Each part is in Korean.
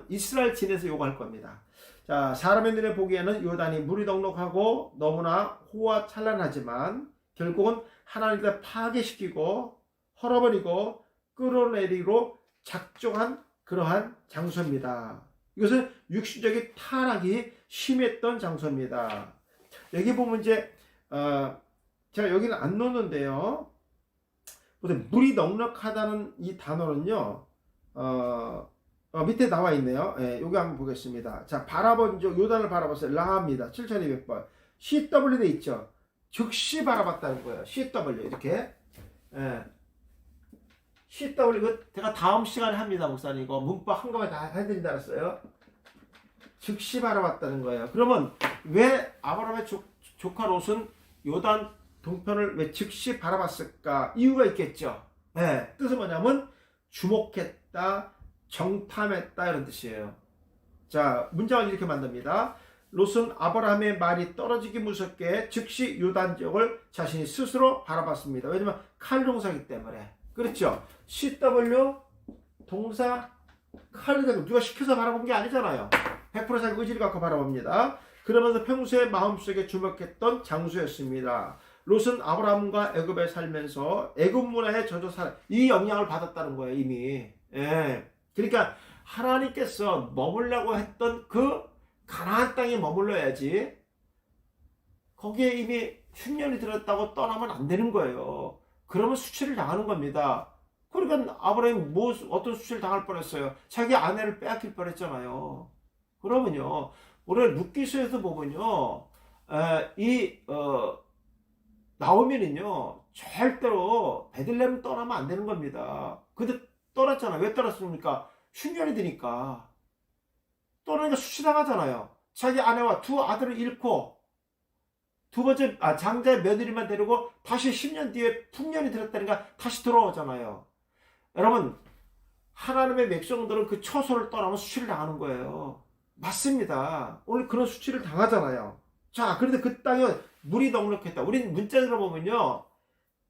이스라엘 진에서 요구할 겁니다. 자, 사람의 눈에 보기에는 요단이 물이 넉넉하고 너무나 호화찬란하지만 결국은 하나님께서 파괴시키고 헐어버리고 끌어내리로 작정한 그러한 장소입니다. 이것은 육신적인 타락이 심했던 장소입니다. 여기 보면 이제 제가 여기는 안 놓는데요. 물이 넉넉하다는 이 단어는요. 밑에 나와 있네요. 예, 여기 한번 보겠습니다. 자, 바라본 적 요단을 바라봤어요. 라합니다. 7200번. CW 돼 있죠. 즉시 바라봤다는 거예요. CW 이렇게. 예. CW 이거 제가 다음 시간에 합니다, 목사님. 이거 문법 한꺼번에 다 해드린다 그랬어요. 즉시 바라봤다는 거예요. 그러면 왜 아브라함의 조카 롯은 요단 동편을 왜 즉시 바라봤을까? 이유가 있겠죠. 네, 뜻은 뭐냐면 주목했다, 정탐했다 이런 뜻이에요. 자, 문장을 이렇게 만듭니다. 롯은 아브라함의 말이 떨어지기 무섭게 즉시 요단 지역을 자신이 스스로 바라봤습니다. 왜냐면 칼 동사이기 때문에. 그렇죠. CW 동사 칼을 대고 누가 시켜서 바라본 게 아니잖아요. 100% 자기 의지를 갖고 바라봅니다. 그러면서 평소에 마음속에 주목했던 장소였습니다. 롯은 아브라함과 애굽에 살면서 애굽 문화에 젖어 이 영향을 받았다는 거예요, 이미. 예. 그러니까 하나님께서 머물라고 했던 그 가나안 땅에 머물러야지 거기에 이미 흉년이 들었다고 떠나면 안 되는 거예요. 그러면 수치를 당하는 겁니다. 그러니까 아브라함이 어떤 수치를 당할 뻔했어요. 자기 아내를 빼앗길 뻔했잖아요. 그러면요, 오늘 룻기서에서 보면요, 나오미는요 절대로 베들레헴 떠나면 안 되는 겁니다. 근데 떠났잖아요. 왜 떠났습니까? 흉년이 드니까. 떠나니까 수치당하잖아요. 자기 아내와 두 아들을 잃고 두 번째 장자의 며느리만 데리고 다시 10년 뒤에 풍년이 들었다니까 다시 돌아오잖아요. 여러분, 하나님의 백성들은 그 처소를 떠나면 수치를 당하는 거예요. 맞습니다. 오늘 그런 수치를 당하잖아요. 자, 그런데 그 땅에 물이 넉넉했다. 우린 문자로 보면요,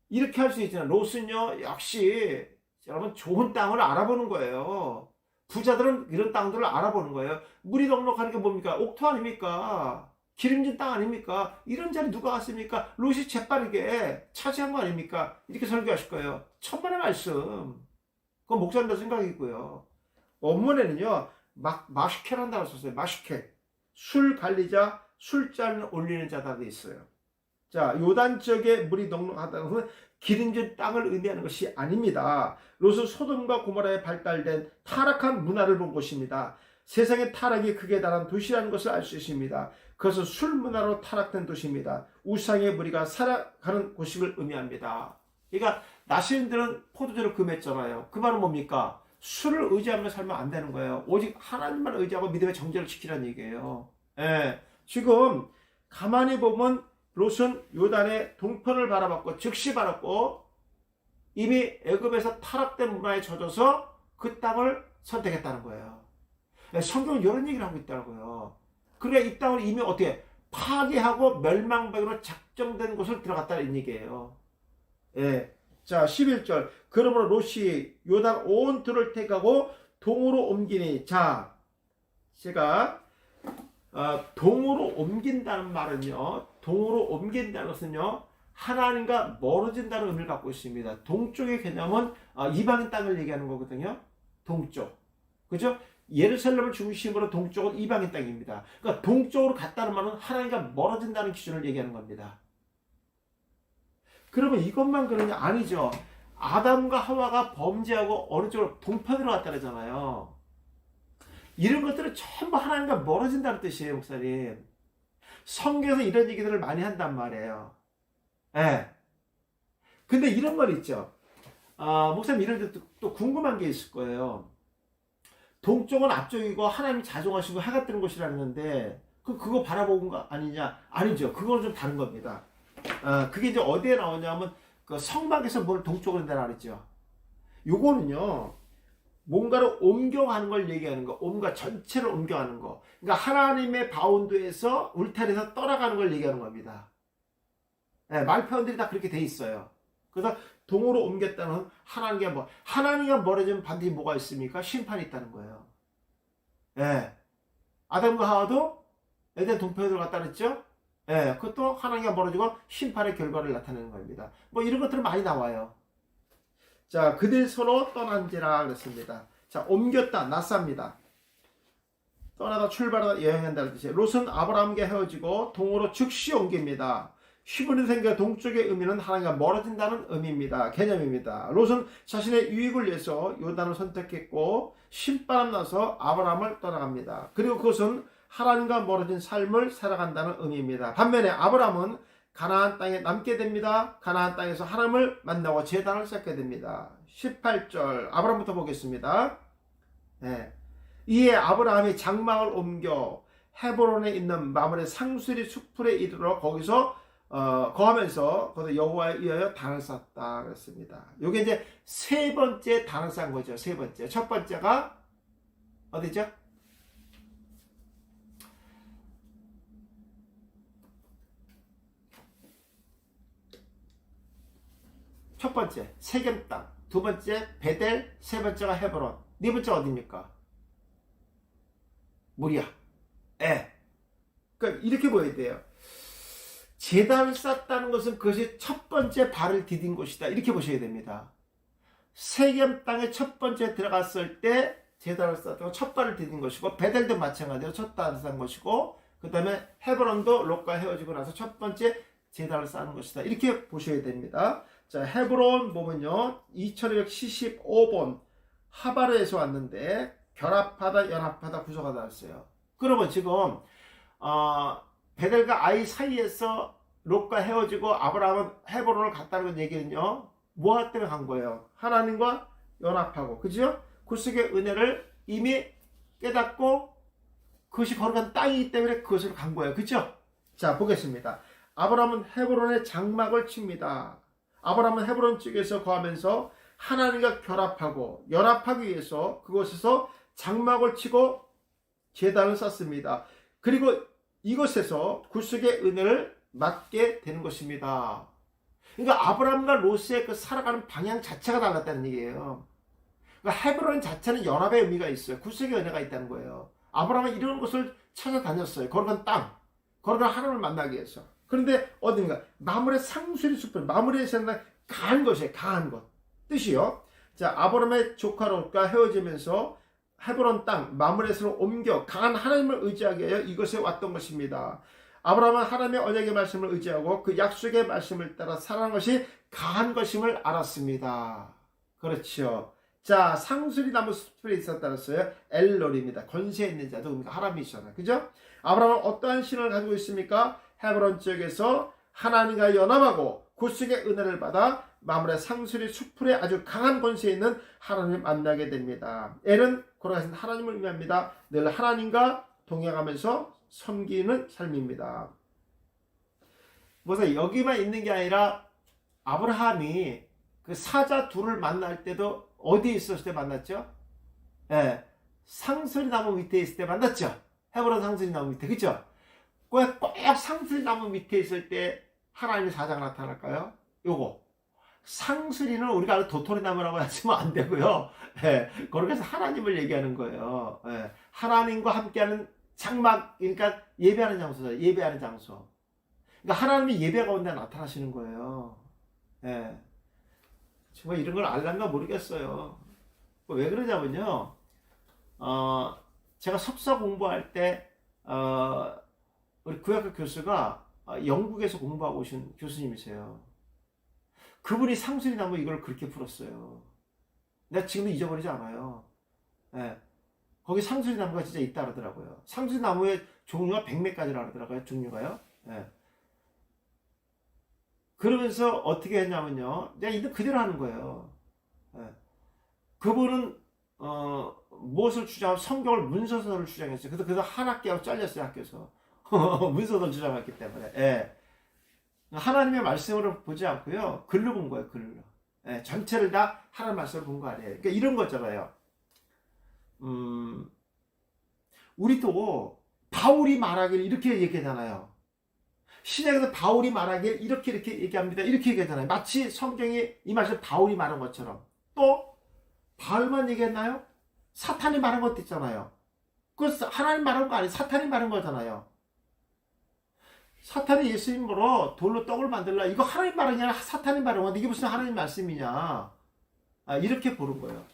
이렇게 할 수 있잖아요. 롯은요, 역시 여러분 좋은 땅을 알아보는 거예요. 부자들은 이런 땅들을 알아보는 거예요. 물이 넉넉하는 게 뭡니까? 옥토 아닙니까? 기름진 땅 아닙니까? 이런 자리 누가 갔습니까? 롯이 재빠르게 차지한 거 아닙니까? 이렇게 설교하실 거예요. 천만의 말씀. 그건 목사님들 생각이고요. 원문에는요, 마시케란다고 썼어요. 마시케. 술 관리자, 술잔을 올리는 자다 돼 있어요. 자, 요단 지역에 물이 넉넉하다는 것은 기름진 땅을 의미하는 것이 아닙니다. 롯은 소돔과 고모라에 발달된 타락한 문화를 본 곳입니다. 세상의 타락이 극에 달한 도시라는 것을 알 수 있습니다. 그것은 술 문화로 타락된 도시입니다. 우상의 무리가 살아가는 곳임을 의미합니다. 그러니까 나시인들은 포도주를 금했잖아요. 그 말은 뭡니까? 술을 의지하며 살면 안 되는 거예요. 오직 하나님만 의지하고 믿음의 정죄를 지키라는 얘기예요. 예. 지금 가만히 보면 롯은 요단의 동편을 바라봤고 즉시 바랐고 이미 애굽에서 타락된 문화에 젖어서 그 땅을 선택했다는 거예요. 성경은 이런 얘기를 하고 있다고요. 그러니까 이 땅을 이미 어떻게 파괴하고 멸망백으로 작정된 곳을 들어갔다는 얘기예요. 예. 자, 11절. 그러므로 롯이 요단 온 들을 택하고 동으로 옮기니. 자, 제가 동으로 옮긴다는 말은요, 동으로 옮긴다는 것은요, 하나님과 멀어진다는 의미를 갖고 있습니다. 동쪽의 개념은 이방인 땅을 얘기하는 거거든요. 동쪽. 그죠? 예루살렘을 중심으로 동쪽은 이방인 땅입니다. 그러니까 동쪽으로 갔다는 말은 하나님과 멀어진다는 기준을 얘기하는 겁니다. 그러면 이것만 그러냐? 아니죠. 아담과 하와가 범죄하고 어느 쪽으로 동편으로 갔다잖아요. 이런 것들은 전부 하나님과 멀어진다는 뜻이에요, 목사님. 성경에서 이런 얘기들을 많이 한단 말이에요. 예. 근데 이런 말 있죠. 목사님 이런 데 또 궁금한 게 있을 거예요. 동쪽은 앞쪽이고 하나님이 자종하시고 해가 뜨는 곳이라는 건데 그거 바라본 거 아니냐? 아니죠. 그거는 좀 다른 겁니다. 그게 이제 어디에 나오냐면 그 성막에서 뭘 동쪽으로 내라 그랬죠. 요거는요, 뭔가를 옮겨가는 걸 얘기하는 거, 뭔가 전체를 옮겨가는 거. 그러니까 하나님의 바운드에서 울타리에서 떠나가는 걸 얘기하는 겁니다. 네, 말 표현들이 다 그렇게 돼 있어요. 그래서 동으로 옮겼다는 하나님과 멀어지면 반드시 뭐가 있습니까? 심판이 있다는 거예요. 예. 아담과 하와도 에덴 동편에 들어갔다 그랬죠? 예. 그것도 하나님과 멀어지고 심판의 결과를 나타내는 겁니다. 뭐 이런 것들은 많이 나와요. 자, 그들 서로 떠난지라 그랬습니다. 자, 옮겼다, 낯쌉니다. 떠나다 출발하다 여행한다는 뜻이에요. 롯은 아브라함과 헤어지고 동으로 즉시 옮깁니다. 히브리 생겨 동쪽의 의미는 하나님과 멀어진다는 의미입니다. 개념입니다. 롯은 자신의 유익을 위해서 요단을 선택했고 신바람 나서 아브라함을 떠나갑니다. 그리고 그것은 하나님과 멀어진 삶을 살아간다는 의미입니다. 반면에 아브라함은 가나안 땅에 남게 됩니다. 가나안 땅에서 하나님을 만나고 제단을 쌓게 됩니다. 18절 아브라함부터 보겠습니다. 네. 이에 아브라함이 장막을 옮겨 헤브론에 있는 마므레 상수리 숲풀에 이르러 거기서 거하면서 거기서 여호와에 의하여 단을 쌓았다 그랬습니다. 이게 이제 세 번째 단을 쌓은 거죠. 세 번째. 첫 번째가 어디죠? 첫 번째 세겜 땅, 두 번째 베델, 세 번째가 헤브론, 네 번째가 어디입니까? 모리아. 예. 그러니까 이렇게 보여야 돼요. 제단을 쌓았다는 것은 그것이 첫 번째 발을 디딘 곳이다. 이렇게 보셔야 됩니다. 세겜 땅에 첫 번째 들어갔을 때 제단을 쌓았다고 첫 발을 디딘 것이고, 베델도 마찬가지로 첫 발을 쌓은 것이고, 그 다음에 헤브론도 롯과 헤어지고 나서 첫 번째 제단을 쌓는 것이다. 이렇게 보셔야 됩니다. 자, 헤브론 보면요, 2275번 하바르에서 왔는데 결합하다, 연합하다, 구속하다 했어요. 그러면 지금 베델과 아이 사이에서 롯과 헤어지고 아브라함은 헤브론을 갔다는 얘기는요, 뭐 때문에 간 거예요? 하나님과 연합하고, 그죠? 구속의 은혜를 이미 깨닫고 그것이 거룩한 땅이기 때문에 그것으로 간 거예요. 그죠? 자, 보겠습니다. 아브라함은 헤브론에 장막을 칩니다. 아브라함은 헤브론 쪽에서 거하면서 하나님과 결합하고 연합하기 위해서 그곳에서 장막을 치고 제단을 쌓습니다. 그리고 이곳에서 구속의 은혜를 맡게 되는 것입니다. 그러니까 아브라함과 롯의 그 살아가는 방향 자체가 달랐다는 얘기예요. 그러니까 헤브론 자체는 연합의 의미가 있어요. 구속의 은혜가 있다는 거예요. 아브라함은 이런 곳을 찾아다녔어요. 거룩한 땅, 거룩한 하나님을 만나기 위해서. 그런데 어딘가 마므레 상수리 숲을, 마므레에서는 강한 것이에요. 강한 것 뜻이요. 자, 아브라함의 조카 롯과 헤어지면서 헤브론 땅 마므레스로 옮겨 강한 하나님을 의지하게 하여 이곳에 왔던 것입니다. 아브라함은 하나님의 언약의 말씀을 의지하고 그 약속의 말씀을 따라 살아가는 것이 강한 것임을 알았습니다. 그렇죠. 자, 상수리 나무 숲에 있었다 그랬어요. 엘롤입니다. 권세 있는 자, 누굽니까? 하나님이잖아요. 그죠? 아브라함은 어떠한 신을 가지고 있습니까? 헤브론 지역에서 하나님과 연합하고 구속의 은혜를 받아 마므레 상수리 숲풀에 아주 강한 권세에 있는 하나님을 만나게 됩니다. 엘은 걸어가신 하나님을 의미합니다. 늘 하나님과 동행하면서 섬기는 삶입니다. 보세요. 여기만 있는 게 아니라 아브라함이 그 사자 둘을 만날 때도 어디에 있었을 때 만났죠? 예, 상수리 나무 밑에 있을 때 만났죠? 헤브론 상수리 나무 밑에, 그죠? 꼭 상수리 나무 밑에 있을 때 하나님의 사자가 나타날까요? 요거 상수리는 우리가 아는 도토리 나무라고 하시면 안 되고요. 예, 거기서 하나님을 얘기하는 거예요. 예, 하나님과 함께하는 장막, 그러니까 예배하는 장소죠. 예배하는 장소. 그러니까 하나님이 예배 가운데 나타나시는 거예요. 예, 정말 이런 걸 알란가 모르겠어요. 왜 그러냐면요, 제가 석사 공부할 때 우리 구약학 교수가 영국에서 공부하고 오신 교수님이세요. 그분이 상수리 나무 이걸 그렇게 풀었어요. 내가 지금도 잊어버리지 않아요. 예. 거기 상수리 나무가 진짜 있다 그러더라고요. 상수리 나무의 종류가 100몇 가지라 그러더라고요. 종류가요. 예. 그러면서 어떻게 했냐면요, 내가 있는 그대로 하는 거예요. 예. 그분은 무엇을 주장하고 성경을 문서서를 주장했어요. 그래서 한 학기하고 잘렸어요. 학교에서. 문서서를 주장했기 때문에. 예. 하나님의 말씀으로 보지 않고요, 글로 본 거예요. 글로. 예, 전체를 다 하나님 말씀으로 본 거 아니에요. 그러니까 이런 거잖아요. 우리도 바울이 말하길 이렇게 얘기하잖아요. 신약에서 바울이 말하길 이렇게 얘기합니다. 이렇게 얘기하잖아요. 마치 성경이 이 말씀 바울이 말한 것처럼. 또 바울만 얘기했나요? 사탄이 말한 것도 있잖아요. 그 하나님 말한 거 아니에요. 사탄이 말한 거잖아요. 사탄이 예수님으로 돌로 떡을 만들라. 이거 하나님 말한 게 아니라 사탄이 말한 건데 이게 무슨 하나님 말씀이냐. 이렇게 보는 거예요.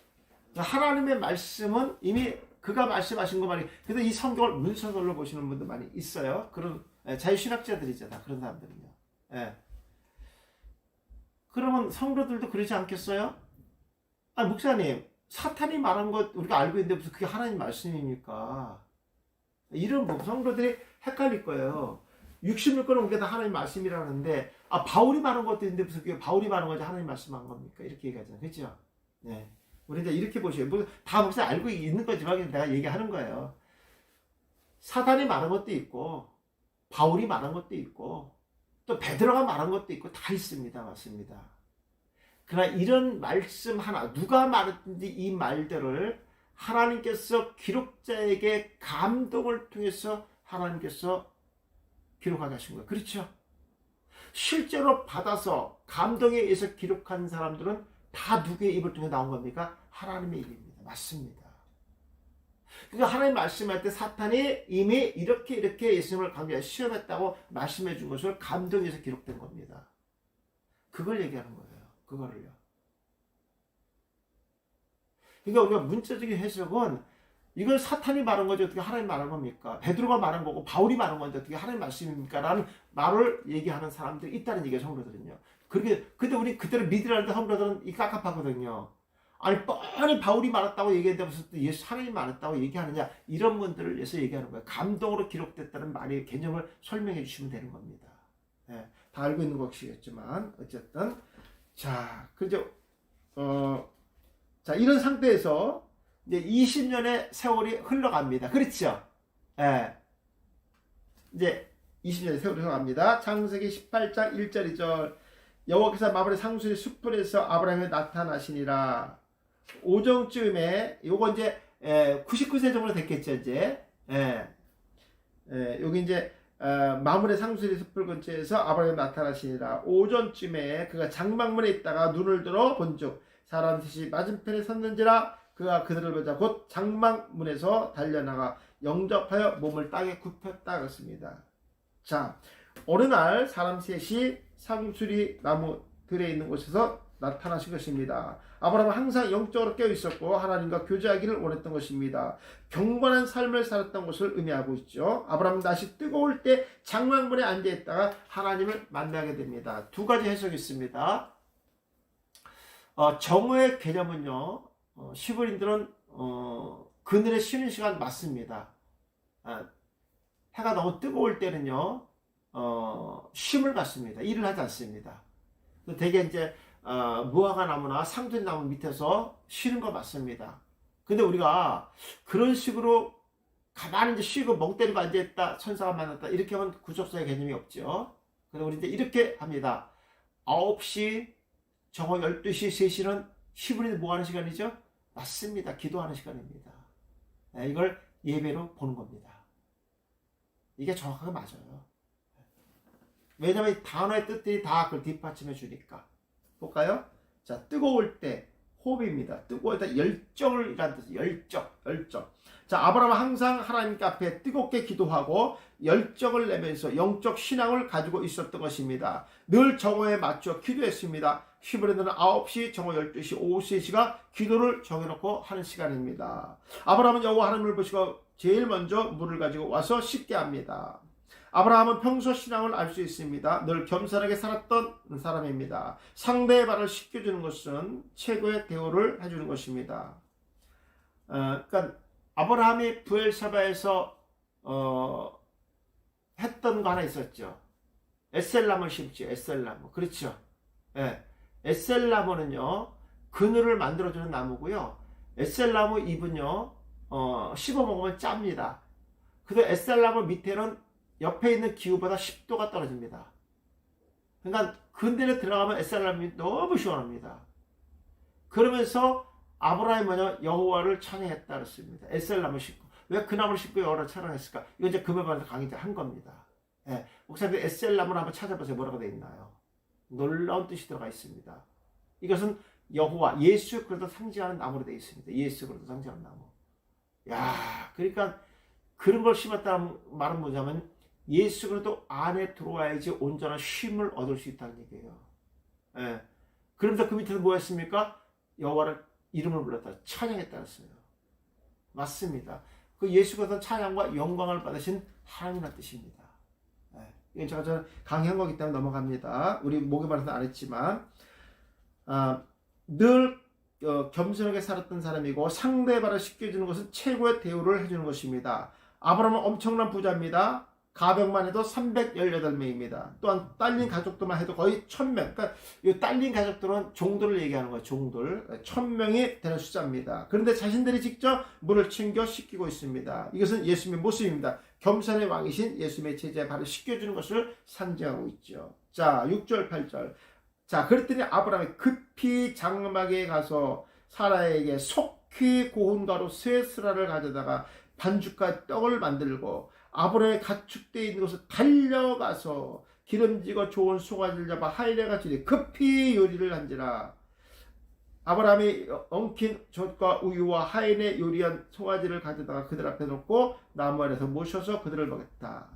하나님의 말씀은 이미 그가 말씀하신 거 말이. 근데 이 성경을 문서들로 보시는 분들 많이 있어요. 그런 자유신학자들이잖아. 그런 사람들은요. 예. 그러면 성도들도 그러지 않겠어요? 목사님, 사탄이 말한 것 우리가 알고 있는데 무슨 그게 하나님 말씀입니까? 이런 성도들이 헷갈릴 거예요. 66권은 그게 다 하나님 말씀이라는데, 바울이 말한 것도 있는데 무슨 그게 바울이 말한 거지 하나님 말씀한 겁니까? 이렇게 얘기하잖아요. 그렇죠? 네. 우리 이제 이렇게 보셔요. 다 목사 알고 있는 거지만 내가 얘기하는 거예요. 사탄이 말한 것도 있고, 바울이 말한 것도 있고, 또 베드로가 말한 것도 있고, 다 있습니다. 맞습니다. 그러나 이런 말씀 하나, 누가 말했든지 이 말들을 하나님께서 기록자에게 감동을 통해서 하나님께서 기록하게 하신 거예요. 그렇죠? 실제로 받아서 감동에 의해서 기록한 사람들은 다 누구의 입을 통해 나온 겁니까? 하나님의 입입니다. 맞습니다. 그러니까 하나님 말씀할 때 사탄이 이미 이렇게 예수님을 강제해 시험했다고 말씀해 준 것을 감동에서 기록된 겁니다. 그걸 얘기하는 거예요. 그거를요. 그러니까 우리가 문자적인 해석은 이건 사탄이 말한 거지 어떻게 하나님 말한 겁니까? 베드로가 말한 거고 바울이 말한 건데 어떻게 하나님 말씀입니까? 라는 말을 얘기하는 사람들이 있다는 얘기예요. 성도들은요. 근데 우리 그때를 믿으라는데 성도들은 이 깝깝하거든요. 아니 뻔히 바울이 말했다고 얘기했는데 무슨 또 예수 하나님 말했다고 얘기하느냐, 이런 분들을 위해서 얘기하는 거예요. 감동으로 기록됐다는 말의 개념을 설명해 주시면 되는 겁니다. 예, 다 알고 있는 것이겠지만 어쨌든 자, 그죠? 자, 이런 상태에서 이제 20년의 세월이 흘러갑니다. 그렇죠? 예. 이제 20년의 세월이 흘러갑니다. 창세기 18장 1절 2절. 여호와께서 마블의 상수리 숯불에서 아브라함에 나타나시니라. 오정쯤에 요거 이제 99세 정도 됐겠죠, 이제. 여기 이제 마물의 상수리 숯불 근처에서 아브라함이 나타나시니라. 오전쯤에 그가 장막문에 있다가 눈을 들어 본즉 사람 셋이 맞은편에 섰는지라. 그가 그들을 보자 곧 장막문에서 달려나가 영접하여 몸을 땅에 굽혔다 그랬습니다. 자, 어느 날 사람 셋이 상수리 나무 들에 있는 곳에서 나타나신 것입니다. 아브라함은 항상 영적으로 깨어 있었고 하나님과 교제하기를 원했던 것입니다. 경건한 삶을 살았던 것을 의미하고 있죠. 아브라함은 다시 뜨거울 때 장막문에 앉아 있다가 하나님을 만나게 됩니다. 두 가지 해석이 있습니다. 정오의 개념은요, 시브린들은 그늘에 쉬는 시간 맞습니다. 해가 너무 뜨거울 때는요, 쉼을 갖습니다. 일을 하지 않습니다. 대개 이제 무화과 나무나 상두리 나무 밑에서 쉬는 거 맞습니다. 근데 우리가 그런 식으로 가만히 이제 쉬고 멍 때리고 앉아있다, 천사가 만났다, 이렇게 하면 구속사의 개념이 없죠. 그래서 우리 이제 이렇게 합니다. 9시, 정오 12시, 3시는 시분이 뭐 하는 시간이죠? 맞습니다. 기도하는 시간입니다. 이걸 예배로 보는 겁니다. 이게 정확하게 맞아요. 왜냐하면 이 단어의 뜻들이 다 그걸 뒷받침해 주니까. 볼까요? 자, 뜨거울 때, 호흡입니다. 뜨거울 때 열정을 이란 뜻이에요. 열정. 자, 아브라함은 항상 하나님께 앞에 뜨겁게 기도하고 열정을 내면서 영적 신앙을 가지고 있었던 것입니다. 늘 정오에 맞춰 기도했습니다. 히브리들은 9시, 정오 12시, 오후 3시가 기도를 정해놓고 하는 시간입니다. 아브라함은 여호와 하나님을 보시고 제일 먼저 물을 가지고 와서 씻게 합니다. 아브라함은 평소 신앙을 알 수 있습니다. 늘 겸손하게 살았던 사람입니다. 상대의 발을 씻겨주는 것은 최고의 대우를 해주는 것입니다. 그러니까 아브라함이 부엘사바에서 했던 거 하나 있었죠. 에셀나무 심지어 에셀나무. 그렇죠. 예. 에셀나무는요, 그늘을 만들어주는 나무고요. 에셀나무 잎은요, 씹어 먹으면 짭니다. 그래서 에셀나무 밑에는 옆에 있는 기후보다 10도가 떨어집니다. 그러니까 그늘에 들어가면 에셀나무이 너무 시원합니다. 그러면서 아브라함이 뭐냐, 여호와를 찬양했다 그랬습니다. 에셀나무 씹고. 왜 그 나무를 씹고 여호와를 찬양했을까? 이건 이제 금요일에 강의를 한 겁니다. 예. 목사님 에셀나무를 한번 찾아보세요. 뭐라고 되어 있나요? 놀라운 뜻이 들어가 있습니다. 이것은 여호와, 예수 그리스도 상징하는 나무로 되어 있습니다. 예수 그리스도 상징하는 나무. 야, 그러니까 그런 걸 심었다는 말은 뭐냐면 예수 그리스도 안에 들어와야지 온전한 쉼을 얻을 수 있다는 얘기예요. 예. 그러면서 그 밑에서 뭐 했습니까? 여호와를 이름을 불렀다. 찬양했다 했어요. 맞습니다. 그 예수 그리스도는 찬양과 영광을 받으신 하나님이라는 뜻입니다. 예. 이건 저는 강의한 거기 때문에 넘어갑니다. 우리 목요일에서는 안 했지만 늘 겸손하게 살았던 사람이고 상대방을 시켜주는 것은 최고의 대우를 해주는 것입니다. 아브라함은 엄청난 부자입니다. 가병만 해도 318명입니다. 또한 딸린 가족들만 해도 거의 1000명. 그러니까 이 딸린 가족들은 종들을 얘기하는 거예요. 종들. 1000명이 되는 숫자입니다. 그런데 자신들이 직접 물을 챙겨 씻기고 있습니다. 이것은 예수님의 모습입니다. 겸손의 왕이신 예수님의 제자에 바로 씻겨주는 것을 상징하고 있죠. 자, 6절, 8절. 자, 그랬더니 아브라함이 급히 장막에 가서 사라에게 속히 고운 가루 세 스라를 가져다가 반죽과 떡을 만들고 아브라함의 가축대에 있는 곳을 달려가서 기름지고 좋은 송아지를 잡아 하인에가 지리 급히 요리를 한지라. 아브라함이 엉킨 젖과 우유와 하인의 요리한 송아지를 가져다가 그들 앞에 놓고 나무 아래서 모셔서 그들을 먹였다.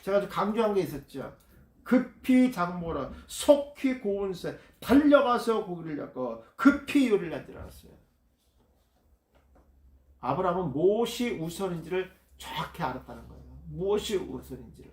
제가 좀 강조한 게 있었죠. 급히 장모라 속히 고운 새 달려가서 고기를 잡고 급히 요리를 한지라 했어요. 아브라함은 무엇이 우선인지를 정확히 알았다는 거예요. 무엇이 우선인지를.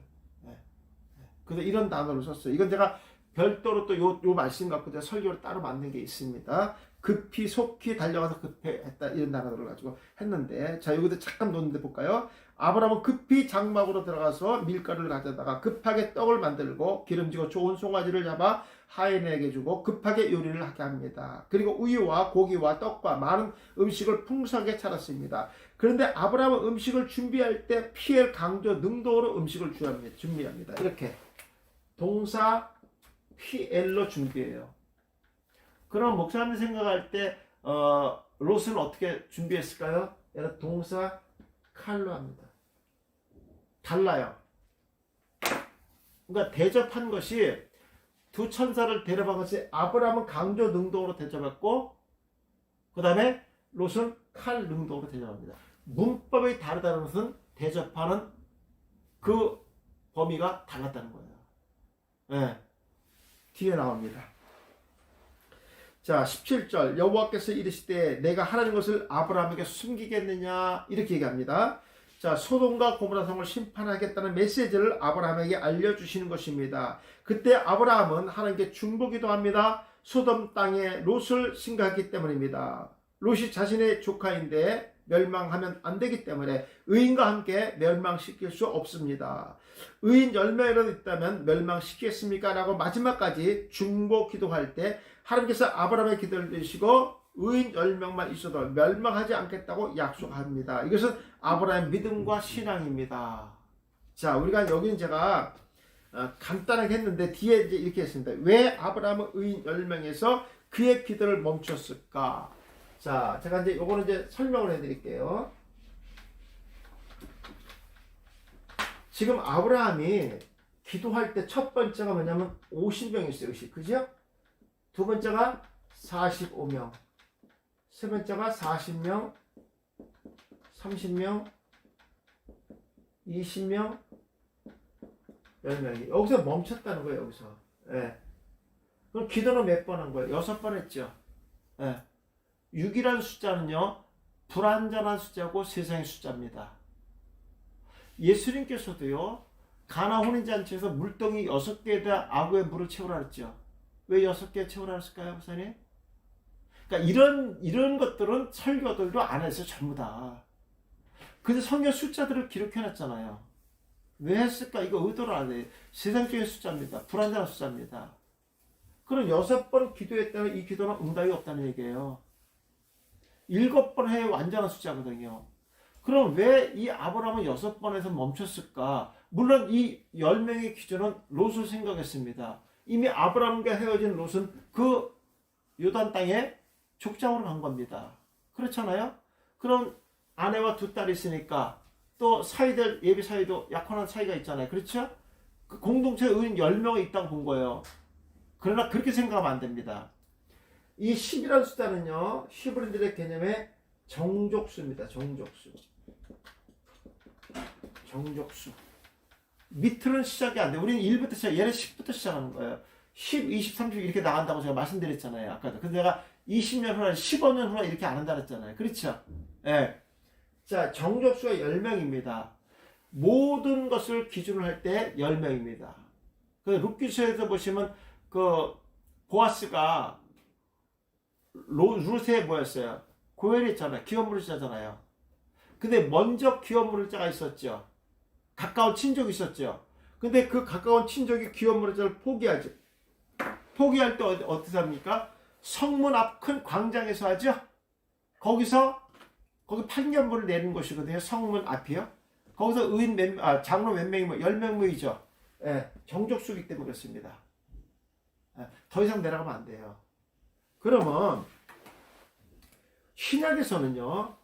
그래서 이런 단어를 썼어요. 이건 제가 별도로 또 요 말씀 갖고 제가 설교를 따로 만든 게 있습니다. 급히 속히 달려가서 급했다 이런 단어를 가지고 했는데, 자 여기도 잠깐 놓는데 볼까요? 아브라함은 급히 장막으로 들어가서 밀가루를 가져다가 급하게 떡을 만들고 기름지고 좋은 송아지를 잡아 하인에게 주고 급하게 요리를 하게 합니다. 그리고 우유와 고기와 떡과 많은 음식을 풍성하게 차렸습니다. 그런데 아브라함은 음식을 준비할 때 피엘 강조 능동으로 음식을 준비합니다. 이렇게 동사 피엘로 준비해요. 그럼 목사님 생각할 때 롯은 어떻게 준비했을까요? 얘는 동사 칼로 합니다. 달라요. 그러니까 대접한 것이 두 천사를 데려간 것이 아브라함은 강조 능동으로 대접했고 그 다음에 롯은 칼 능동으로 대접합니다. 문법이 다르다는 것은 대접하는 그 범위가 달랐다는 거예요. 네. 뒤에 나옵니다. 자 17절 여호와께서 이르시되 내가 하라는 것을 아브라함에게 숨기겠느냐 이렇게 얘기합니다. 자 소돔과 고모라 성을 심판하겠다는 메시지를 아브라함에게 알려주시는 것입니다. 그때 아브라함은 하나님께 중보기도 합니다. 소돔 땅에 롯을 생각했기 때문입니다. 롯이 자신의 조카인데 멸망하면 안 되기 때문에 의인과 함께 멸망시킬 수 없습니다. 의인 10명이라도 있다면 멸망시키겠습니까? 라고 마지막까지 중보 기도할 때 하나님께서 아브라함의 기도를 들으시고 의인 10명만 있어도 멸망하지 않겠다고 약속합니다. 이것은 아브라함의 믿음과 신앙입니다. 자, 우리가 여기는 제가 간단하게 했는데 뒤에 이제 이렇게 했습니다. 왜 아브라함은 의인 10명에서 그의 기도를 멈췄을까? 자, 제가 이제 요거는 이제 설명을 해드릴게요. 지금 아브라함이 기도할 때 첫 번째가 뭐냐면 50명이었어요. 그죠? 두 번째가 45명. 세 번째가 40명, 30명, 20명, 10명이. 여기서 멈췄다는 거예요, 여기서. 예. 그럼 기도는 몇 번 한 거예요? 6번 했죠. 예. 6이라는 숫자는요, 불완전한 숫자고 세상의 숫자입니다. 예수님께서도요, 가나 혼인잔치에서 물동이 6개에다 아구의 물을 채우라 했죠. 왜 6개 채우라 했을까요, 목사님? 그러니까 이런 것들은 설교들도 안 했어요, 전부 다. 근데 성경 숫자들을 기록해놨잖아요. 왜 했을까? 이거 의도를 안 해. 세상적인 숫자입니다. 불완전한 숫자입니다. 그럼 6번 기도했다면 이 기도는 응답이 없다는 얘기예요. 7번 해야 완전한 숫자거든요. 그럼 왜 이 아브라함은 6번에서 멈췄을까? 물론 이 10명의 기준은 롯을 생각했습니다. 이미 아브라함과 헤어진 롯은 그 요단 땅에 족장으로 간 겁니다. 그렇잖아요? 그럼 아내와 두 딸이 있으니까 또 사이들, 예비 사이도 약혼한 사이가 있잖아요. 그렇죠? 그 공동체 의인 10명이 있다고 본 거예요. 그러나 그렇게 생각하면 안 됩니다. 이 10이라는 숫자는요, 히브리들의 개념의 정족수입니다. 정족수. 정족수. 밑으로는 시작이 안 돼. 우리는 1부터 시작, 얘는 10부터 시작하는 거예요. 10, 20, 30 이렇게 나간다고 제가 말씀드렸잖아요. 아까도. 근데 내가 20년 후나 15년 후나 이렇게 안 한다 그랬잖아요. 그렇죠? 예. 자, 정족수가 10명입니다. 모든 것을 기준으로 할 때 10명입니다. 그 룻기서에서 보시면 그 보아스가 룻에 뭐였어요? 고엘했잖아요. 기업물자잖아요. 근데 먼저 기업물자가 있었죠. 가까운 친족이 있었죠. 근데 그 가까운 친족이 기업물자를 포기하죠. 포기할 때 어떻게 합니까? 성문 앞 큰 광장에서 하죠. 거기 판결문을 내는 것이거든요. 성문 앞이요. 거기서 장로 몇 명이 10명 모이죠. 예, 정족수기 때문에 그렇습니다. 예, 더 이상 내려가면 안 돼요. 그러면 신약에서는요,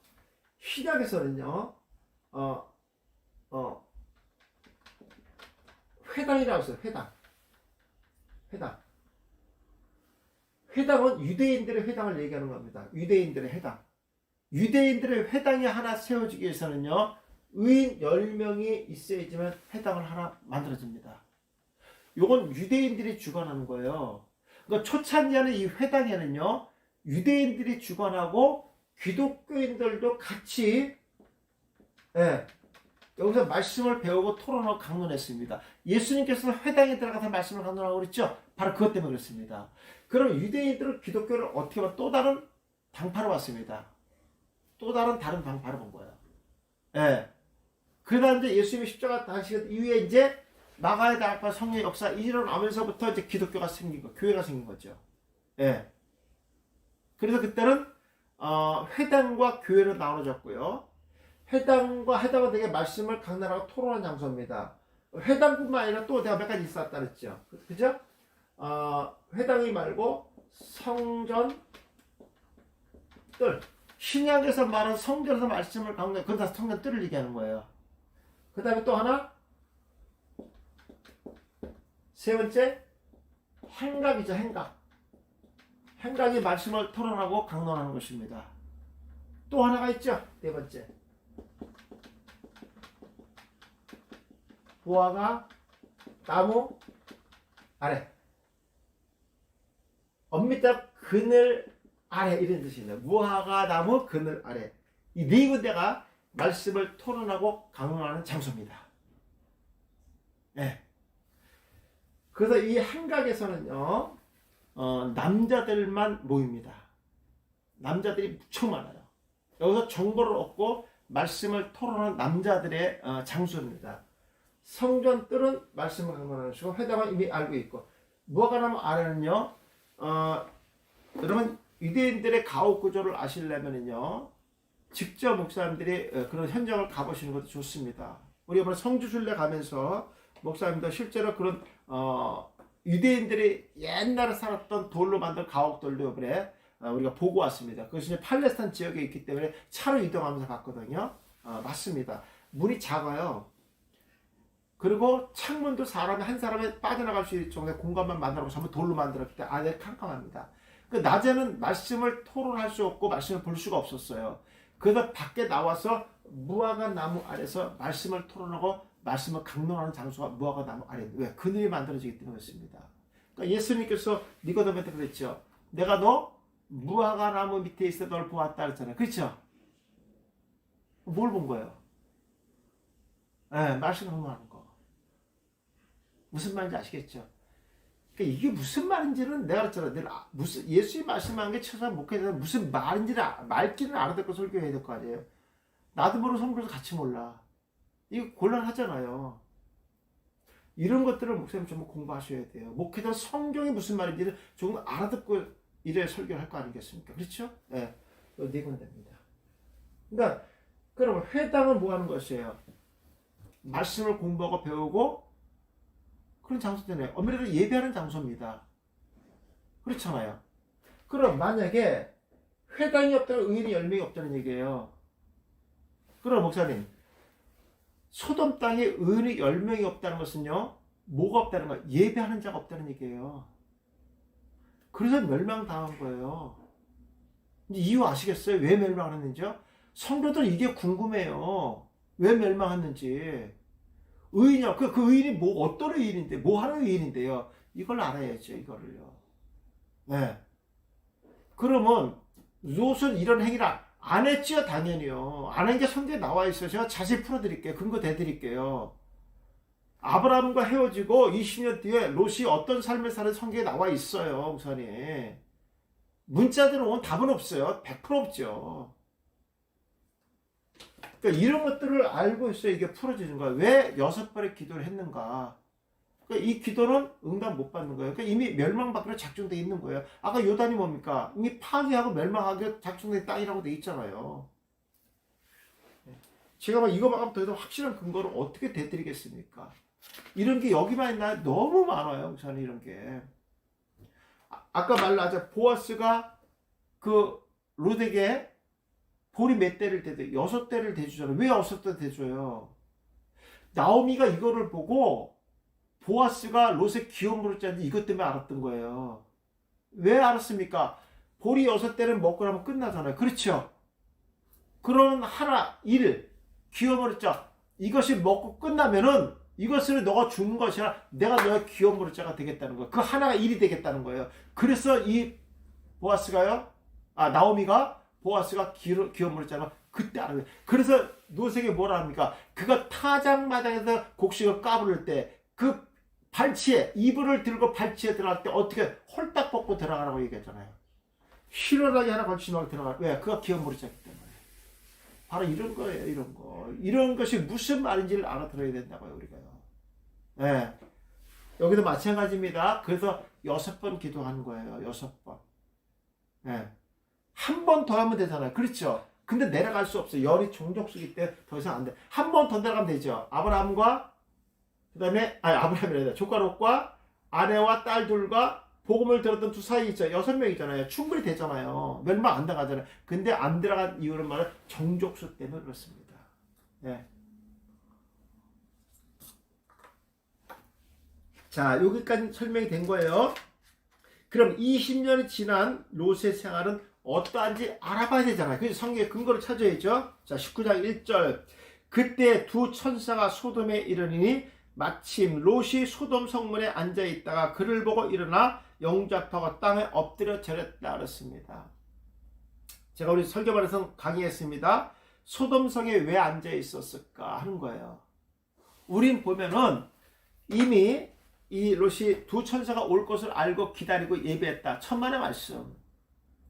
회당이라고 했어요. 회당은 유대인들의 회당을 얘기하는 겁니다. 유대인들의 회당. 유대인들의 회당이 하나 세워지기 위해서는요, 의인 10명이 있어야지만 회당을 하나 만들어집니다. 이건 유대인들이 주관하는 거예요. 그러니까 초창기에는 이 회당에는요, 유대인들이 주관하고 기독교인들도 같이, 예, 여기서 말씀을 배우고 토론하고 강론했습니다. 예수님께서는 회당에 들어가서 말씀을 강론하고 그랬죠? 바로 그것 때문에 그렇습니다. 그럼 유대인들은 기독교를 어떻게 보면 또 다른 방파로 왔습니다. 또 다른 방파로 본 거예요. 예. 그러다 이제 예수님이 십자가 다시 이후에 이제 마가의 다락과 성령의 역사 일어나면서부터 이제 기독교가 생긴 거, 교회가 생긴 거죠. 예. 그래서 그때는 회당과 교회로 나눠졌고요. 회당은 되게 말씀을 강론하고 토론한 장소입니다. 회당뿐만 아니라 또 내가 몇 가지 있었다 그랬죠. 그죠? 회당이 말고 성전, 뜰. 신약에서 말하는 성전에서 말씀을 강론해. 그건 다 성전 뜰을 얘기하는 거예요. 그 다음에 또 하나, 세 번째, 행각이죠. 행각이 말씀을 토론하고 강론하는 것입니다. 또 하나가 있죠. 네 번째, 무화과 나무 아래, 엄밀답 그늘 아래, 이런 뜻입니다. 무화과 나무 그늘 아래. 이 네 군데가 말씀을 토론하고 강론하는 장소입니다. 네. 그래서 이 행각에서는요, 남자들만 모입니다. 남자들이 무척 많아요. 여기서 정보를 얻고 말씀을 토론하는 남자들의 장소입니다. 성전 뜰은 말씀을 강론하는 것이고, 회당은 이미 알고 있고, 무화과나무 아래는요, 여러분 유대인들의 가옥 구조를 아시려면요, 직접 목사님들이 그런 현장을 가보시는 것도 좋습니다. 우리 이번에 성주순례 가면서 목사님들 실제로 그런 유대인들이 옛날에 살았던 돌로 만든 가옥들도 이번에 우리가 보고 왔습니다. 그것이 팔레스타인 지역에 있기 때문에 차로 이동하면서 갔거든요. 맞습니다. 문이 작아요. 그리고 창문도 한 사람이 빠져나갈 수 있을 정도의 공간만 만들어서 전부 돌로 만들었기 때문에 안에 캄캄합니다. 낮에는 말씀을 토론할 수 없고 말씀을 볼 수가 없었어요. 그래서 밖에 나와서 무화과 나무 아래서 말씀을 토론하고 말씀을 강론하는 장소가 무화과 나무 아래. 왜? 그늘이 만들어지기 때문에 그렇습니다. 그러니까 예수님께서 니고데모한테 그랬죠. 내가 너 무화과 나무 밑에 있어 널 보았다 그랬잖아요. 그렇죠? 뭘 본 거예요? 네, 말씀 강론하는 거. 무슨 말인지 아시겠죠? 그러니까 이게 무슨 말인지는 내가 그랬잖아. 무슨 예수님 말씀하는 게 최소한 목회자는 무슨 말인지를 말귀를 알아듣고 설교해야 될 거 아니에요. 나도 모르는 성경에서 같이 몰라. 이거 곤란하잖아요. 이런 것들을 목사님 전부 공부하셔야 돼요. 목회자 성경이 무슨 말인지를 조금 알아듣고 이래야 설교를 할 거 아니겠습니까? 그렇죠? 네, 네 건 됩니다. 그러니까 그럼 회당은 뭐 하는 것이에요? 말씀을 공부하고 배우고 그런 장소잖아요. 엄밀히도 예배하는 장소입니다. 그렇잖아요. 그럼 만약에 회당이 없다면 의인이 10명이 없다는 얘기예요. 그럼 목사님, 소돔 땅에 의인이 10명이 없다는 것은요, 뭐가 없다는 거예요? 예배하는 자가 없다는 얘기예요. 그래서 멸망당한 거예요. 이유 아시겠어요? 왜 멸망했는지요? 성도들 이게 궁금해요. 왜 멸망했는지. 의인이요. 그 의인이 뭐, 어떤 의인인데, 뭐 하는 의인인데요. 이걸 알아야죠, 이거를요. 네. 그러면, 롯은 이런 행위를 안 했지요, 당연히요. 안 한 게 성경에 나와 있어요. 제가 자세히 풀어드릴게요. 근거 대드릴게요. 아브라함과 헤어지고 20년 뒤에 롯이 어떤 삶을 사는 성경에 나와 있어요, 우선이. 문자들은 오면 답은 없어요. 100% 없죠. 그러니까 이런 것들을 알고 있어야 이게 풀어지는 거야. 왜 6번의 기도를 했는가? 그러니까 이 기도는 응답 못 받는 거예요. 그러니까 이미 멸망받기로 작정되어 있는 거예요. 아까 요단이 뭡니까? 이미 파괴하고 멸망하게 작정된 땅이라고 돼 있잖아요. 제가 막 이거 말하면 더 확실한 근거를 어떻게 대드리겠습니까? 이런 게 여기만 있나요? 너무 많아요. 우선 이런 게. 아까 말하자 보아스가 그 롯에게 볼이 몇 대를 대대? 6대를 대주잖아요. 왜 6대 대줘요? 나오미가 이거를 보고 보아스가 롯의 기업물을 짜는데 이것 때문에 알았던 거예요. 왜 알았습니까? 볼이 6대를 먹고 나면 끝나잖아요. 그렇죠? 그런 하나, 기업물을 짜. 이것이 먹고 끝나면은 이것을 너가 주는 것이 아니라 내가 너의 기업물을 짜가 되겠다는 거예요. 그 하나가 일이 되겠다는 거예요. 그래서 이 나오미가 보아스가 기업물을 짜면 그때 알아요. 그래서 롯에게 뭐라 합니까? 그가 타작마당에서 곡식을 까부를 때 그 발치에 이불을 들고 발치에 들어갈 때 어떻게 홀딱 벗고 들어가라고 얘기했잖아요. 실어나게 하나 걸치면 들어가. 왜? 그가 기업물을 짰기 때문에. 바로 이런 거예요. 이런 거. 이런 것이 무슨 말인지를 알아들어야 된다고요. 우리가요. 네. 여기도 마찬가지입니다. 그래서 6번 기도하는 거예요. 6번. 네. 한 번 더 하면 되잖아요. 그렇죠? 근데 내려갈 수 없어요. 열이 종족수기 때문에 더 이상 안 돼. 한 번 더 내려가면 되죠. 아브라함과 아브라함이라 조카 롯과 아내와 딸 둘과 복음을 들었던 두 사이 있죠. 6명이잖아요. 충분히 되잖아요. 멸망 안 당하잖아요. 근데 안 들어간 이유는 말은 종족수 때문에 그렇습니다. 네. 자, 여기까지 설명이 된 거예요. 그럼 20년이 지난 롯의 생활은 어떠한지 알아봐야 되잖아요. 그래서 성경의 근거를 찾아야죠. 자, 19장 1절. 그때 두 천사가 소돔에 이르니 마침 롯이 소돔 성문에 앉아 있다가 그를 보고 일어나 영접하고 땅에 엎드려 절했다 그랬습니다. 제가 우리 설교반에서 강의했습니다. 소돔성에 왜 앉아 있었을까 하는 거예요. 우린 보면은 이미 이 롯이 두 천사가 올 것을 알고 기다리고 예배했다. 천만의 말씀.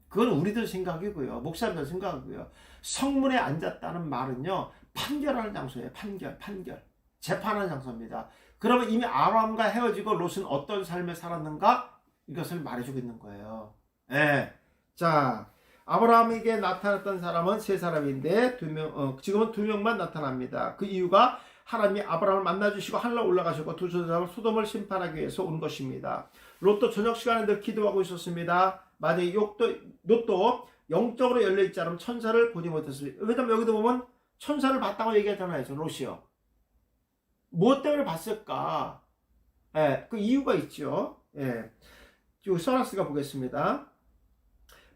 그건 우리들 생각이고요. 목사님들 생각이고요. 성문에 앉았다는 말은요. 판결하는 장소예요. 판결. 재판하는 장소입니다. 그러면 이미 아브라함과 헤어지고 롯은 어떤 삶을 살았는가? 이것을 말해주고 있는 거예요. 네. 자, 아브라함에게 나타났던 사람은 세 사람인데 지금은 2명만 나타납니다. 그 이유가 하나님이 아브라함을 만나주시고 하늘로 올라가시고 두 천사가 소돔을 심판하기 위해서 온 것입니다. 롯도 저녁 시간에 늘 기도하고 있었습니다. 만약에 롯도 영적으로 열려있지 않으면 천사를 보지 못했습니다. 왜냐면 여기도 보면 천사를 봤다고 얘기하잖아요. 롯이요. 무엇 때문에 봤을까? 예, 그 이유가 있죠. 예. 서라스가 보겠습니다.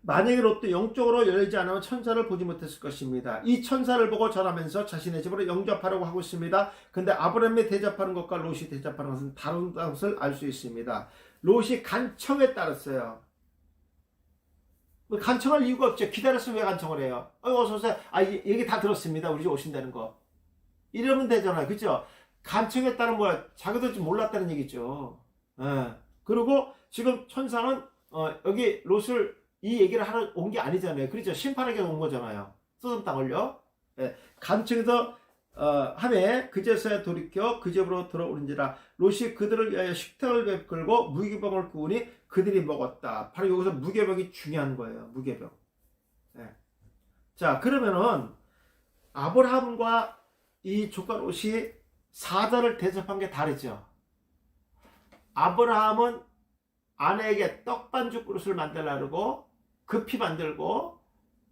만약에 롯도 영적으로 열리지 않으면 천사를 보지 못했을 것입니다. 이 천사를 보고 절하면서 자신의 집으로 영접하려고 하고 있습니다. 근데 아브라함이 대접하는 것과 롯이 대접하는 것은 다른 것을 알 수 있습니다. 롯이 간청에 따랐어요. 간청할 이유가 없죠. 기다렸으면 왜 간청을 해요? 어서오세요. 얘기 다 들었습니다. 우리 집 오신다는 거. 이러면 되잖아요. 그죠? 간청했다는 뭐야? 자기도 좀 몰랐다는 얘기죠. 예. 그리고 지금 천사는 여기 롯을 이 얘기를 하러 온 게 아니잖아요. 그렇죠? 심판하기 온 거잖아요. 소돔 땅을요. 예. 간청에서 하매 그제서야 돌이켜 그 집으로 들어오는지라 롯이 그들을 위하여 식탁을 베풀고 무교병을 구우니 그들이 먹었다. 바로 여기서 무교병이 중요한 거예요. 무교병. 예. 자, 그러면은 아브라함과 이 조카 롯이 사자를 대접한 게 다르죠. 아브라함은 아내에게 떡반죽 그릇을 만들라고 급히 만들고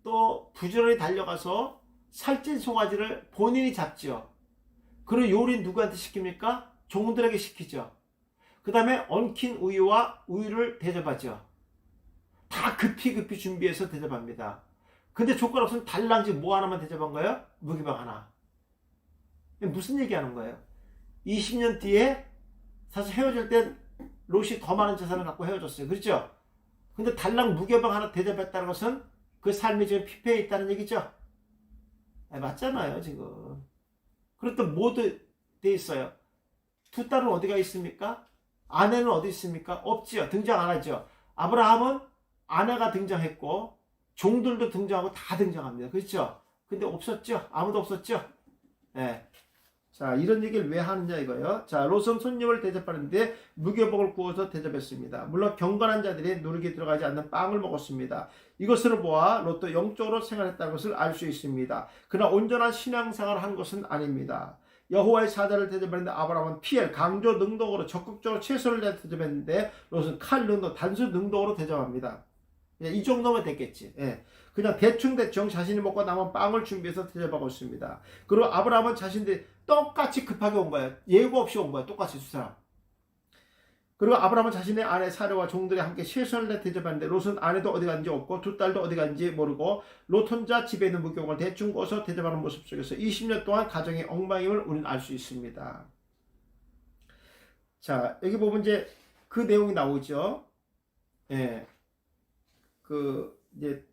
또 부지런히 달려가서 살찐 송아지를 본인이 잡죠. 그리고 요리 누구한테 시킵니까? 종들에게 시키죠. 그 다음에 엉킨 우유와 우유를 대접하죠. 다 급히 준비해서 대접합니다. 근데 조건 없으면 달랑지 뭐 하나만 대접한 거예요? 무기병 하나. 무슨 얘기하는 거예요? 20년 뒤에 사실 헤어질 땐 롯이 더 많은 재산을 갖고 헤어졌어요. 그렇죠? 근데 달랑 무교병 하나 대접했다는 것은 그 삶이 지금 피폐해 있다는 얘기죠. 맞잖아요, 지금. 그리고 또 뭐도 돼 있어요. 두 딸은 어디가 있습니까? 아내는 어디 있습니까? 없지요. 등장 안 하죠. 아브라함은 아내가 등장했고 종들도 등장하고 다 등장합니다. 그렇죠? 근데 없었죠. 아무도 없었죠. 네. 자, 이런 얘기를 왜 하느냐 이거예요. 자, 롯은 손님을 대접하는데 무교복을 구워서 대접했습니다. 물론 경건한 자들이 누룩이 들어가지 않는 빵을 먹었습니다. 이것으로 보아 롯도 영적으로 생활했다는 것을 알 수 있습니다. 그러나 온전한 신앙생활을 한 것은 아닙니다. 여호와의 사자를 대접했는데 아브라함은 피엘 강조 능동으로 적극적으로 채소를 대접했는데 롯은 칼 능동 단수 능동으로 대접합니다. 이 정도면 됐겠지. 예. 그냥 대충 자신이 먹고 남은 빵을 준비해서 대접하고 있습니다. 그리고 아브라함은 자신들이 똑같이 급하게 온 거예요. 예고 없이 온 거예요. 똑같이 두 사람. 그리고 아브라함은 자신의 아내 사료와 종들이 함께 최선을 대접하는데 롯은 아내도 어디 간지 없고 두 딸도 어디 간지 모르고 롯 혼자 집에 있는 무교복을 대충 꺼서 대접하는 모습 속에서 20년 동안 가정의 엉망임을 우리는 알 수 있습니다. 자, 여기 보면 이제 그 내용이 나오죠. 예. 이제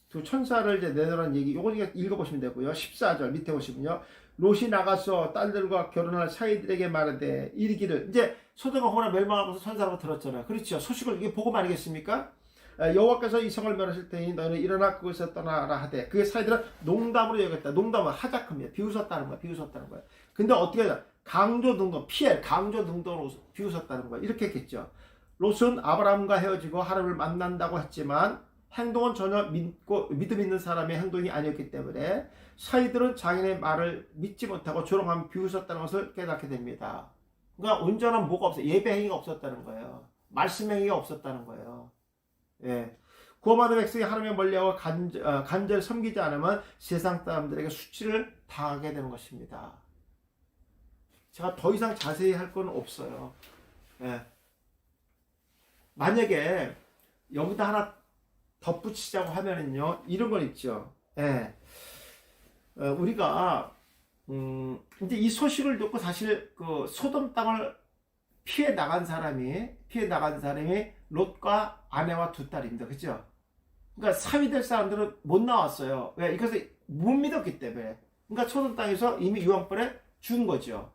두 천사를 이제 내놓으라는 얘기, 요거 읽어보시면 되고요. 14절 밑에 보시면요. 롯이 나가서 딸들과 결혼할 사이들에게 말하되 이르기를, 이제 소돔과 고모라 멸망하면서 천사라고 들었잖아요. 그렇죠. 소식을, 이게 복음 아니겠습니까? 여호와께서 이 성을 멸하실 테니 너희는 일어나 그곳에서 떠나라 하되, 그의 사이들은 농담으로 여겼다. 농담은 하작합니다. 비웃었다는 거야. 비웃었다는 거야. 근데 어떻게 하냐? 강조 등등, 피엘, 강조 등등으로 비웃었다는 거야. 이렇게 했겠죠. 롯은 아브라함과 헤어지고 하나님을 만난다고 했지만 행동은 전혀 믿음 있는 사람의 행동이 아니었기 때문에 사이들은 자기네 말을 믿지 못하고 조롱하며 비웃었다는 것을 깨닫게 됩니다. 그러니까 온전한 뭐가 없어요. 예배 행위가 없었다는 거예요. 말씀 행위가 없었다는 거예요. 예. 구원받은 백성이 하나님의 멀리하고 간절히 섬기지 않으면 세상 사람들에게 수치를 당하게 되는 것입니다. 제가 더 이상 자세히 할 건 없어요. 예. 만약에 여기다 하나 덧붙이자고 하면은요, 이런 건 있죠. 예. 우리가, 이제 이 소식을 듣고 사실 그 소돔 땅을 피해 나간 사람이 롯과 아내와 두 딸입니다. 그죠? 그러니까 사위될 사람들은 못 나왔어요. 왜? 이것을 못 믿었기 때문에. 그러니까 소돔 땅에서 이미 유황불에 죽은 거죠.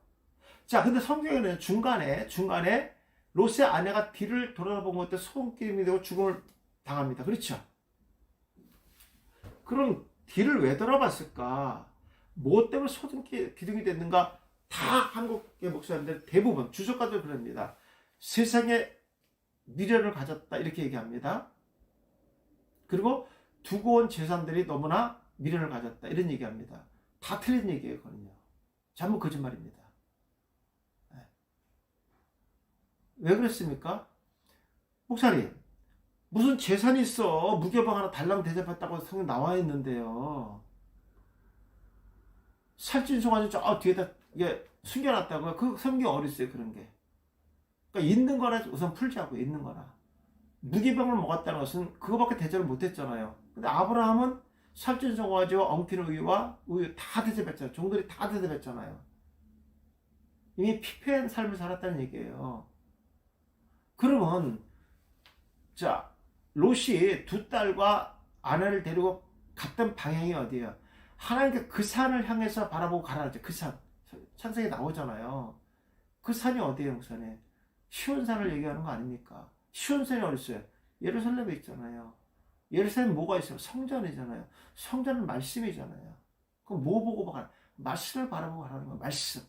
자, 근데 성경에는 중간에 롯의 아내가 뒤를 돌아본 것때 소금기름이 되고 죽음을 당합니다. 그렇죠? 그럼 뒤를 왜 돌아봤을까? 뭐 때문에 소금 기름이 됐는가? 다 한국의 목사님들 대부분 주석가들 그럽니다. 세상에 미련을 가졌다 이렇게 얘기합니다. 그리고 두고 온 재산들이 너무나 미련을 가졌다 이런 얘기합니다. 다 틀린 얘기예요. 그거는요. 전부 거짓말입니다. 왜 그랬습니까? 목사님, 무슨 재산이 있어? 무교병 하나 달랑 대접했다고 성경 나와 있는데요. 살찐송아지 저 뒤에다 이게 숨겨놨다고요? 그 성경 어디 있어요? 그런 게. 그러니까 있는 거나 우선 풀자고, 있는 거나. 무교병을 먹었다는 것은 그거밖에 대접을 못했잖아요. 근데 아브라함은 살찐송아지와 엉킨 우유 다 대접했잖아요. 종들이 다 대접했잖아요. 이미 피폐한 삶을 살았다는 얘기예요. 그러면 자, 롯이 두 딸과 아내를 데리고 갔던 방향이 어디예요? 하나님께 그 산을 향해서 바라보고 가라 하죠. 그 산. 창세기에 나오잖아요. 그 산이 어디예요, 목사님? 시온산을 얘기하는 거 아닙니까? 시온산이 어디 있어요? 예루살렘에 있잖아요. 예루살렘에 뭐가 있어요? 성전이잖아요. 성전은 말씀이잖아요. 그럼 뭐 보고 가라? 말씀을 바라보고 가라는 거예요. 말씀.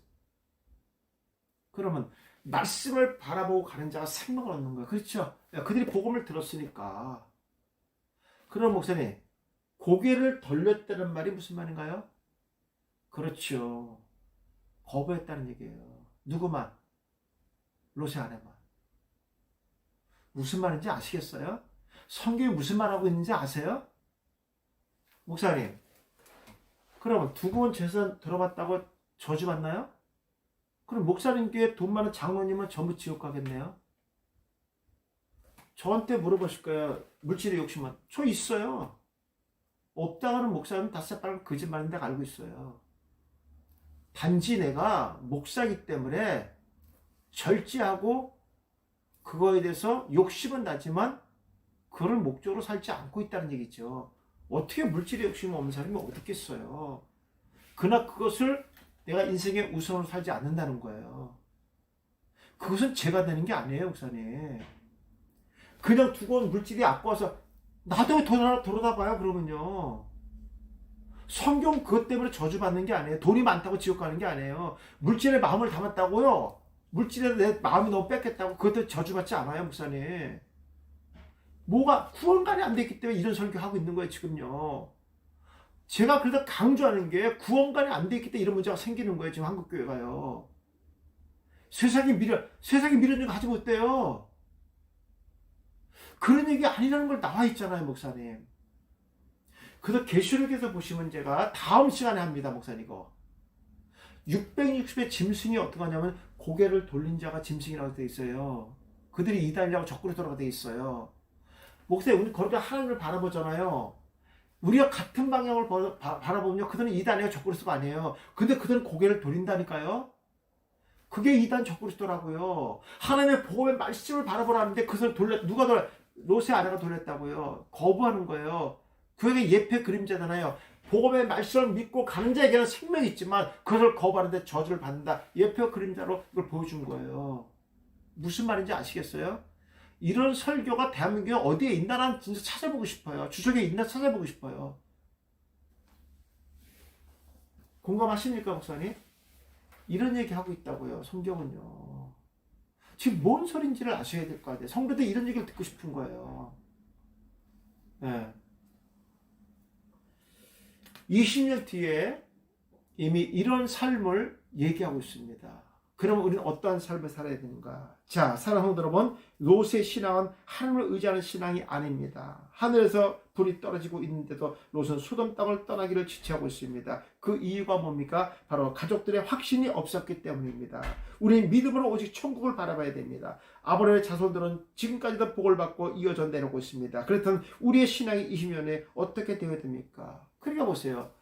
그러면 말씀을 바라보고 가는 자가 생명을 얻는 거예요. 그렇죠? 그들이 복음을 들었으니까. 그럼 목사님, 고개를 돌렸다는 말이 무슨 말인가요? 그렇죠. 거부했다는 얘기예요. 누구만? 롯의 아내만. 무슨 말인지 아시겠어요? 성경이 무슨 말하고 있는지 아세요? 목사님, 그러면 두고 온 재산 들어봤다고 저주받나요? 그럼 목사님 교회 돈 많은 장로님은 전부 지옥 가겠네요? 저한테 물어보실 거예요. 물질의 욕심만. 저 있어요. 없다고 하는 목사님 다 새빨간 거짓말인데 알고 있어요. 단지 내가 목사이기 때문에 절제하고 그거에 대해서 욕심은 나지만 그걸 목적으로 살지 않고 있다는 얘기죠. 어떻게 물질에 욕심 없는 사람이 어디 있겠어요. 그러나 그것을 내가 인생의 우선으로 살지 않는다는 거예요. 그것은 죄가 되는 게 아니에요, 목사님. 그냥 두고 온 물질이 아까워서 나도 왜 돌아다 봐요, 그러면요. 성경 그것 때문에 저주받는 게 아니에요. 돈이 많다고 지옥 가는 게 아니에요. 물질에 마음을 담았다고요. 물질에 내 마음이 너무 뺏겼다고 그것도 저주받지 않아요, 목사님. 뭐가 구원관이 안 됐기 때문에 이런 설교하고 있는 거예요, 지금요. 제가 그래서 강조하는 게 구원관이 안 됐기 때문에 이런 문제가 생기는 거예요, 지금 한국교회가요. 세상이 미련 좀 하지 못돼요. 그런 얘기 아니라는 걸 나와 있잖아요, 목사님. 그래서 계시록에서 보시면 제가 다음 시간에 합니다, 목사님 이거. 660의 짐승이 어떻게 하냐면 고개를 돌린 자가 짐승이라고 되어 있어요. 그들이 이단이라고 적그리 돌아가 되어 있어요. 목사님, 우리 거기다 하나님을 바라보잖아요. 우리가 같은 방향을 바라보면요, 그들은 이단이고 적그리스도가 아니에요. 근데 그들은 고개를 돌린다니까요. 그게 이단 적그리스도라고요. 하나님의 복음의 말씀을 바라보라는데 그것을 누가 롯의 아내가 돌렸다고요. 거부하는 거예요. 그에게 예패 그림자잖아요. 복음의 말씀을 믿고 가는 자에게는 생명이 있지만 그것을 거부하는데 저주를 받는다. 예패 그림자로 이걸 보여준 거예요. 무슨 말인지 아시겠어요? 이런 설교가 대한민국에 어디에 있나라는 진짜 찾아보고 싶어요. 주석에 있나 찾아보고 싶어요. 공감하십니까, 목사님? 이런 얘기 하고 있다고요, 성경은요. 지금 뭔 소린지를 아셔야 될 거 아니에요. 성도들 이런 얘기를 듣고 싶은 거예요. 네. 20년 뒤에 이미 이런 삶을 얘기하고 있습니다. 그러면 우리는 어떠한 삶을 살아야 되는가? 자, 사랑하는 여러분, 롯의 신앙은 하늘을 의지하는 신앙이 아닙니다. 하늘에서 불이 떨어지고 있는데도 롯은 소돔 땅을 떠나기를 지체하고 있습니다. 그 이유가 뭡니까? 바로 가족들의 확신이 없었기 때문입니다. 우리는 믿음으로 오직 천국을 바라봐야 됩니다. 아브라함의 자손들은 지금까지도 복을 받고 이어져 내려오고 있습니다. 그렇다면 우리의 신앙이 20년에 어떻게 되어야 됩니까? 그러니까 보세요.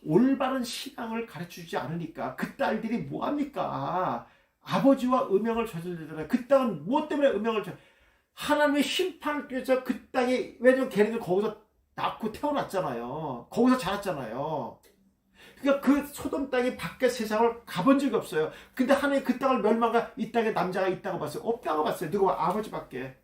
올바른 신앙을 가르쳐주지 않으니까 그 딸들이 뭐합니까? 아버지와 음행을 저질르잖아요. 그 땅은 무엇 때문에 음행을 하나님의 심판을 통해서 그 땅에, 왜냐면 걔네들 거기서 낳고 태어났잖아요. 거기서 자랐잖아요. 그러니까 그 소돔 땅이 밖에 세상을 가본 적이 없어요. 근데 하나님 그 땅을 멸망과 이 땅에 남자가 있다고 봤어요. 없다고 봤어요. 누가? 아버지밖에.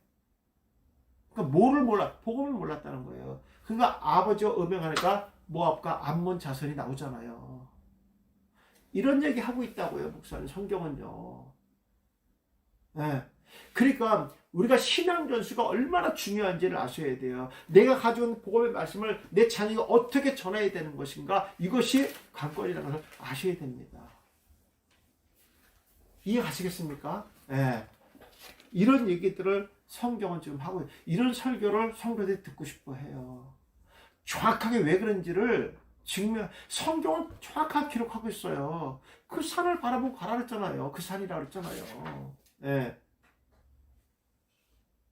그러니까 뭐를 몰라? 복음을 몰랐다는 거예요. 그러니까 아버지와 음행하니까 모압과 암몬 자손이 나오잖아요. 이런 얘기 하고 있다고요, 목사님. 성경은요. 네. 그러니까 우리가 신앙 전수가 얼마나 중요한지를 아셔야 돼요. 내가 가져온 복음의 말씀을 내 자녀가 어떻게 전해야 되는 것인가, 이것이 관건이라는 것을 아셔야 됩니다. 이해가시겠습니까? 네. 이런 얘기들을 성경은 지금 하고, 이런 설교를 성도들이 듣고 싶어 해요. 정확하게 왜 그런지를 성경은 정확하게 기록하고 있어요. 그 산을 바라보고 가라 그랬잖아요. 그 산이라 그랬잖아요. 네.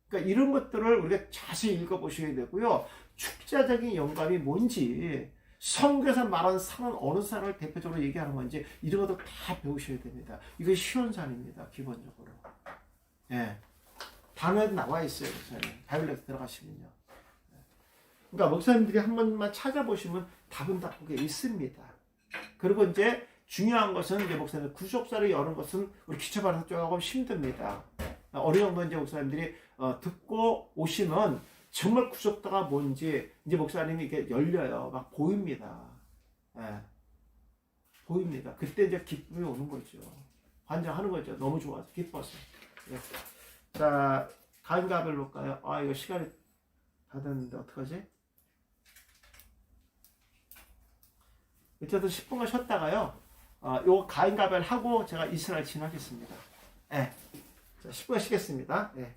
그러니까 이런 것들을 우리가 자세히 읽어보셔야 되고요. 축자적인 영감이 뭔지, 성경에서 말하는 산은 어느 산을 대표적으로 얘기하는 건지, 이런 것도 다 배우셔야 됩니다. 이게 쉬운 산입니다, 기본적으로. 네. 단어에 나와 있어요, 목사님. 바이블에 들어가시면요. 그러니까 목사님들이 한 번만 찾아보시면 답은 다 거기에 있습니다. 그리고 이제 중요한 것은, 이제 목사님 구속사를 여는 것은 우리 기초반에서 조금 힘듭니다. 어느 정도 이제 목사님들이 듣고 오시면 정말 구속사가 뭔지 이제 목사님이 이렇게 열려요. 막 보입니다. 예. 보입니다. 그때 이제 기쁨이 오는 거죠. 환장하는 거죠. 너무 좋아서, 기뻐서. 예. 자, 가인가벨 볼까요? 아, 이거 시간이 다 됐는데 어떡하지? 이때도 10분간 쉬었다가요. 요 가인가벨 하고 제가 이스라엘 지나겠습니다. 예. 자, 10분 쉬겠습니다. 예.